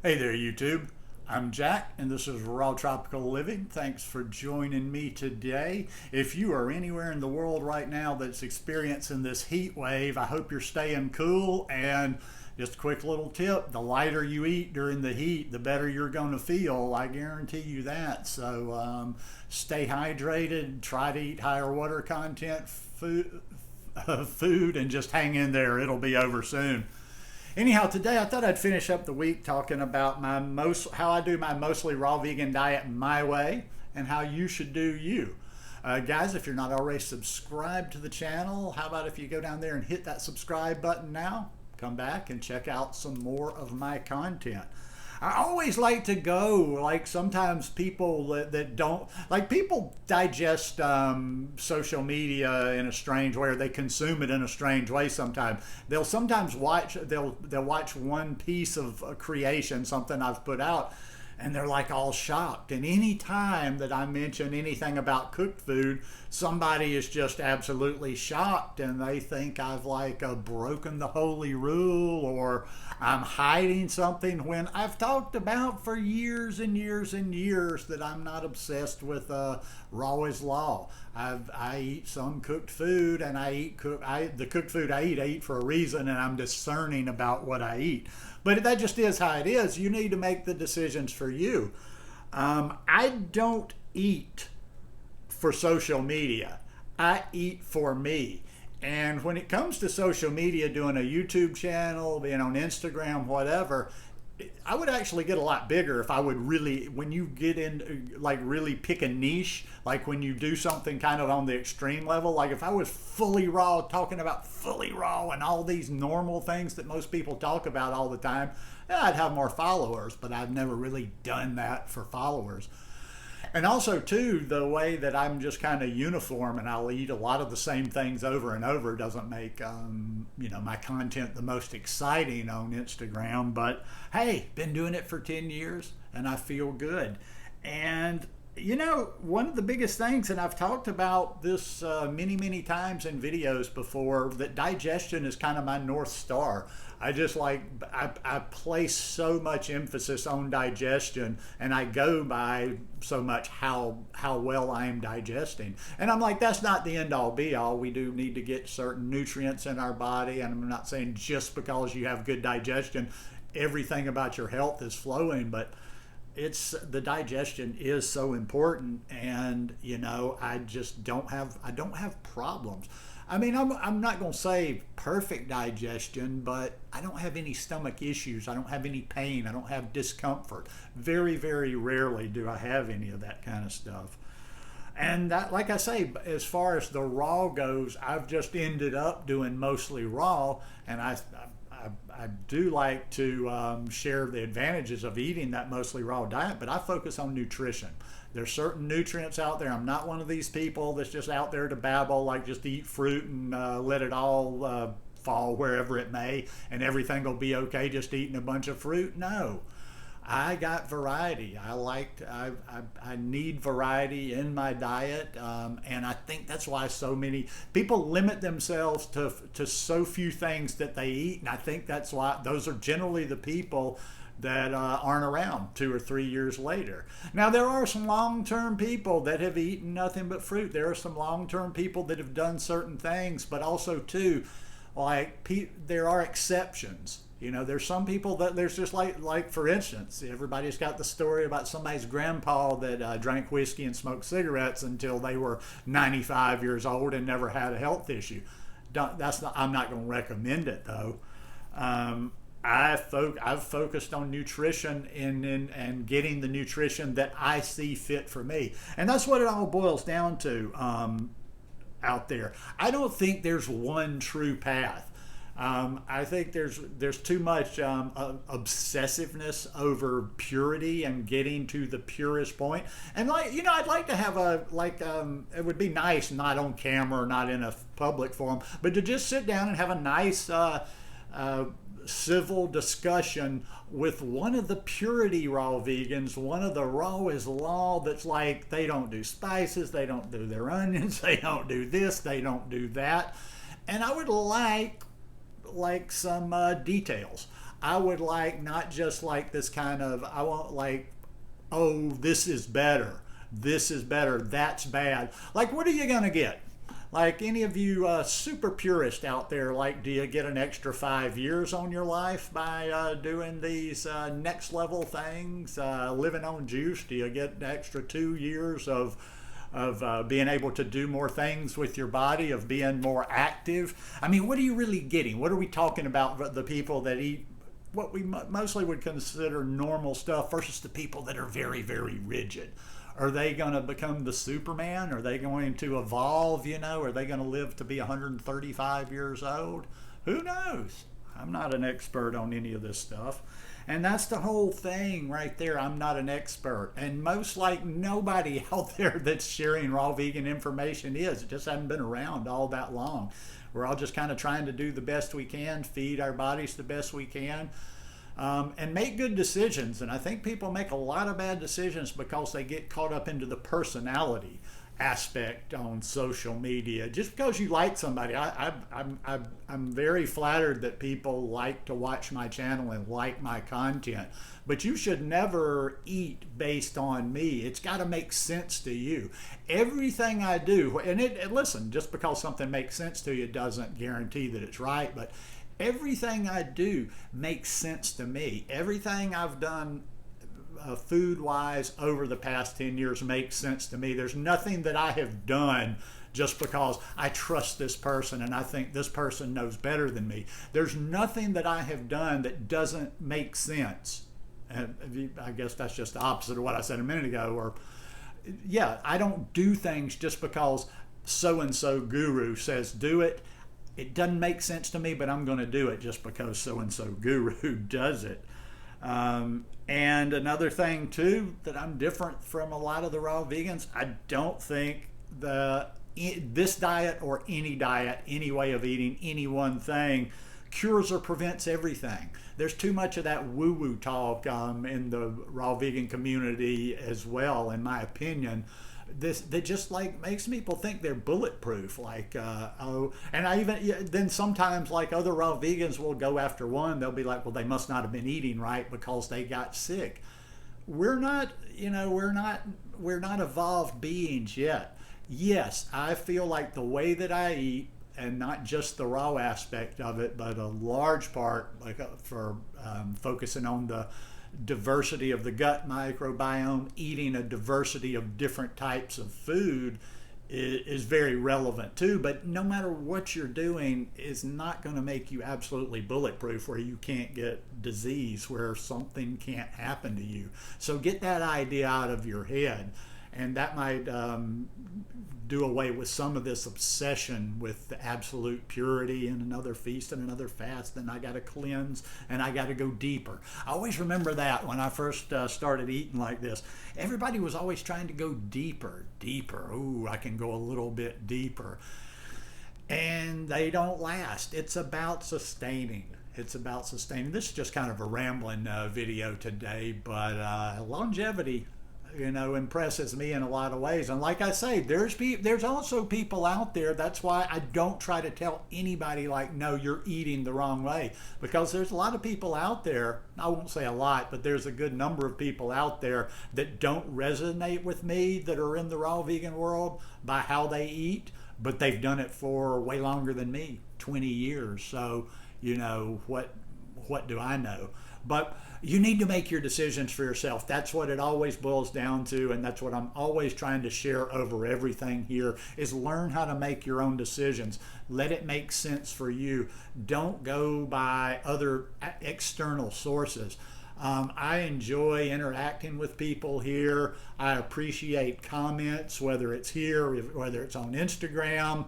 Hey there, YouTube. I'm Jack, and this is Raw Tropical Living. Thanks for joining me today. If you are anywhere in the world right now that's experiencing this heat wave, I hope you're staying cool. And just a quick little tip, the lighter you eat during the heat, the better you're going to feel. I guarantee you that. So stay hydrated, try to eat higher water content food, and just hang in there. It'll be over soon. Anyhow, today I thought I'd finish up the week talking about how I do my mostly raw vegan diet my way and how you should do you. Guys, if you're not already subscribed to the channel, how about if you go down there and hit that subscribe button now? Come back and check out some more of my content. I always like to go, like sometimes people that don't, like people digest social media in a strange way, or they consume it in a strange way sometimes. They'll sometimes they'll watch one piece of a creation, something I've put out, and they're like all shocked. And any time that I mention anything about cooked food, somebody is just absolutely shocked, and they think I've like broken the holy rule, or I'm hiding something, when I've talked about for years and years and years that I'm not obsessed with raw is law. I eat some cooked food, and the cooked food I eat for a reason, and I'm discerning about what I eat. But that just is how it is. You need to make the decisions for you. I don't eat for social media. I eat for me. And when it comes to social media, doing a YouTube channel, being on Instagram, whatever, I would actually get a lot bigger if I would really, when you get in, like really pick a niche, like when you do something kind of on the extreme level, like if I was fully raw, talking about fully raw and all these normal things that most people talk about all the time, yeah, I'd have more followers, but I've never really done that for followers. And also, too, the way that I'm just kind of uniform and I'll eat a lot of the same things over and over doesn't make, my content the most exciting on Instagram. But hey, been doing it for 10 years and I feel good. And, one of the biggest things, and I've talked about this many, many times in videos before, that digestion is kind of my North Star. I place so much emphasis on digestion, and I go by so much how well I am digesting. And I'm like, that's not the end all be all. We do need to get certain nutrients in our body, and I'm not saying just because you have good digestion, everything about your health is flowing, but the digestion is so important. And I don't have problems. I mean, I'm not going to say perfect digestion, but I don't have any stomach issues. I don't have any pain. I don't have discomfort. Very, very rarely do I have any of that kind of stuff. And that, like I say, as far as the raw goes, I've just ended up doing mostly raw, and I do like to share the advantages of eating that mostly raw diet, but I focus on nutrition. There's certain nutrients out there. I'm not one of these people that's just out there to babble, like just eat fruit and let it all fall wherever it may, and everything will be okay just eating a bunch of fruit. No. I got variety. I need variety in my diet, and I think that's why so many people limit themselves to so few things that they eat, and I think that's why those are generally the people that aren't around 2 or 3 years later. Now, there are some long-term people that have eaten nothing but fruit. There are some long-term people that have done certain things, but also too, there are exceptions. There's some people that there's just like for instance, everybody's got the story about somebody's grandpa that drank whiskey and smoked cigarettes until they were 95 years old and never had a health issue. I'm not going to recommend it though. I've focused on nutrition and getting the nutrition that I see fit for me, and that's what it all boils down to out there. I don't think there's one true path. I think there's too much obsessiveness over purity and getting to the purest point. And I'd like to have it would be nice, not on camera, not in a public forum, but to just sit down and have a nice civil discussion with one of the purity raw vegans, one of the raw is law that's like, they don't do spices, they don't do their onions, they don't do this, they don't do that. And I would like some details. I would like not just like this kind of, I want like, oh, this is better, that's bad. Like, what are you gonna get? Like, any of you super purists out there, like, do you get an extra 5 years on your life by doing these next level things, living on juice? Do you get an extra 2 years of being able to do more things with your body, of being more active? I mean, what are you really getting? What are we talking about? The people that eat what we mostly would consider normal stuff versus the people that are very, very rigid. Are they going to become the Superman? Are they going to evolve, you know? Are they going to live to be 135 years old? Who knows? I'm not an expert on any of this stuff. And that's the whole thing right there. I'm not an expert. And most like nobody out there that's sharing raw vegan information is. It just hasn't been around all that long. We're all just kind of trying to do the best we can, feed our bodies the best we can, and make good decisions. And I think people make a lot of bad decisions because they get caught up into the personality aspect on social media. Just because you like somebody, I'm very flattered that people like to watch my channel and like my content, but you should never eat based on me. It's got to make sense to you. Everything I do, and listen, just because something makes sense to you doesn't guarantee that it's right, but everything I do makes sense to me. Everything I've done food-wise over the past 10 years makes sense to me. There's nothing that I have done just because I trust this person and I think this person knows better than me. There's nothing that I have done that doesn't make sense. And I guess that's just the opposite of what I said a minute ago. Or, yeah, I don't do things just because so-and-so guru says do it. It doesn't make sense to me, but I'm going to do it just because so-and-so guru does it. And another thing too, that I'm different from a lot of the raw vegans, I don't think this diet or any way of eating any one thing cures or prevents everything. There's too much of that woo-woo talk in the raw vegan community as well, in my opinion. That just like makes people think they're bulletproof, like and I even then sometimes like other raw vegans will go after one, they'll be like, well, they must not have been eating right because they got sick. We're not, we're not evolved beings yet. Yes, I feel like the way that I eat, and not just the raw aspect of it, but a large part like for focusing on the diversity of the gut microbiome, eating a diversity of different types of food is very relevant too. But no matter what you're doing, is not going to make you absolutely bulletproof where you can't get disease, where something can't happen to you. So get that idea out of your head, and that might do away with some of this obsession with the absolute purity and another feast and another fast, and I got to cleanse and I got to go deeper. I always remember that when I first started eating like this. Everybody was always trying to go deeper. Ooh, I can go a little bit deeper. And they don't last. It's about sustaining. This is just kind of a rambling video today, but longevity impresses me in a lot of ways. And like I say, there's also people out there. That's why I don't try to tell anybody like, no, you're eating the wrong way, because there's a lot of people out there. I won't say a lot, but there's a good number of people out there that don't resonate with me, that are in the raw vegan world by how they eat, but they've done it for way longer than me, 20 years. So, what do I know? But you need to make your decisions for yourself. That's what it always boils down to, and that's what I'm always trying to share over everything here, is learn how to make your own decisions. Let it make sense for you. Don't go by other external sources. I enjoy interacting with people here. I appreciate comments, whether it's here, whether it's on Instagram.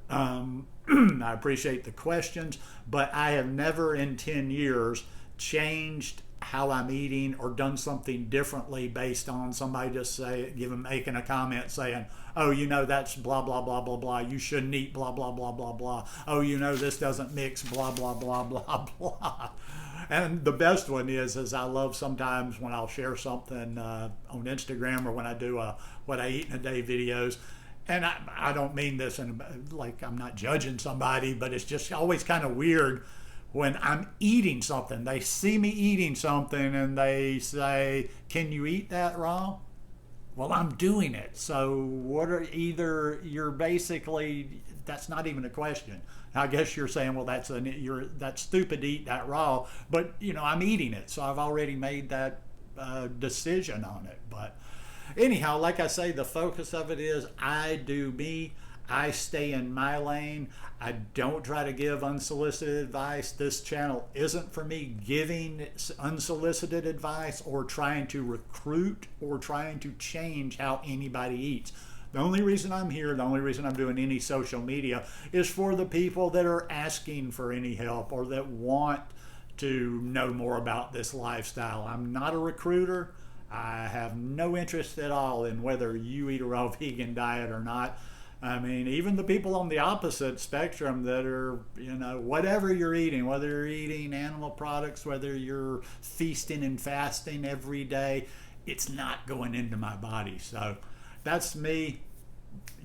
I appreciate the questions, but I have never in 10 years changed how I'm eating or done something differently based on somebody just making a comment saying, oh, that's blah, blah, blah, blah, blah. You shouldn't eat blah, blah, blah, blah, blah. Oh, this doesn't mix blah, blah, blah, blah, blah. And the best one is I love sometimes when I'll share something on Instagram, or when I do what I eat in a day videos. And I don't mean this like I'm not judging somebody, but it's just always kind of weird when I'm eating something. They see me eating something and they say, "Can you eat that raw?" Well, I'm doing it. So what are either you're basically, that's not even a question. I guess you're saying, well, that's stupid to eat that raw, but I'm eating it, so I've already made that decision on it. But anyhow, like I say, the focus of it is I do me. I stay in my lane. I don't try to give unsolicited advice. This channel isn't for me giving unsolicited advice or trying to recruit or trying to change how anybody eats. The only reason I'm here, the only reason I'm doing any social media is for the people that are asking for any help or that want to know more about this lifestyle. I'm not a recruiter. I have no interest at all in whether you eat a raw vegan diet or not. I mean, even the people on the opposite spectrum that are, whatever you're eating, whether you're eating animal products, whether you're feasting and fasting every day, it's not going into my body. So that's me.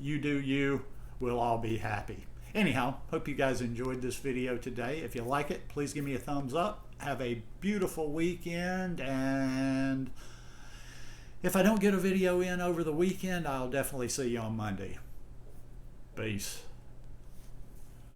You do you. We'll all be happy. Anyhow, hope you guys enjoyed this video today. If you like it, please give me a thumbs up. Have a beautiful weekend, and if I don't get a video in over the weekend, I'll definitely see you on Monday. Peace.